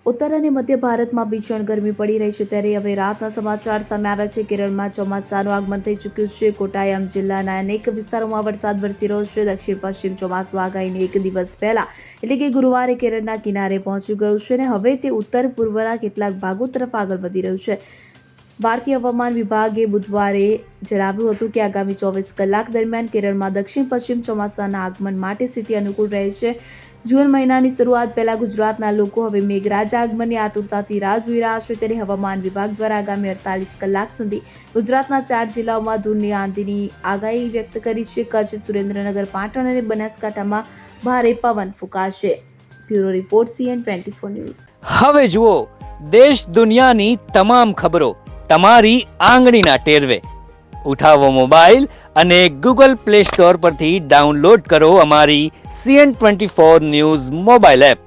ઉત્તર અને મધ્ય ભારતમાં ભીષણ ગરમી પડી રહી છે ત્યારે હવે રાતના સમાચાર સામે આવ્યા છે. કેરળમાં ચોમાસાનું આગમન થઈ ચૂક્યું છે. કોટાયમ જિલ્લાના અનેક વિસ્તારોમાં વરસાદ વરસી રહ્યો છે. દક્ષિણ પશ્ચિમ ચોમાસું આગાહીને એક દિવસ પહેલા એટલે કે ગુરુવારે કેરળના કિનારે પહોંચી ગયું છે અને હવે તે ઉત્તર પૂર્વના કેટલાક ભાગો તરફ આગળ વધી રહ્યું છે. ભારતીય હવામાન વિભાગે બુધવારે જણાવ્યું હતું કે આગામી 24 કલાક દરમિયાન કેરળમાં દક્ષિણ પશ્ચિમ ચોમાસાના આગમન માટે સ્થિતિ અનુકૂળ રહે છે. જૂન મહિનાની શરૂઆત પહેલા ગુજરાતના લોકો હવે મેઘરાજા આગમનની આતુરતાથી રાહ જોઈ રહ્યા છે. ત્યારે હવામાન વિભાગ દ્વારા આગામી 48 કલાક સુધી ગુજરાતના 4 જિલ્લાઓમાં ધૂળની આંધીની આગાહી વ્યક્ત કરી છે. કચ્છ, સુરેન્દ્રનગર, પાટણ અને બનાસકાંઠામાં ભારે પવન ફૂંકાશે. Bureau report CN24 news. હવે જુઓ દેશ દુનિયાની તમામ ખબરો તમારી આંગળીના ટેરવે. ઉઠાવો મોબાઈલ અને Google Play Store પરથી ડાઉનલોડ કરો અમારી CN24 ન્યૂઝ મોબાઈલ એપ.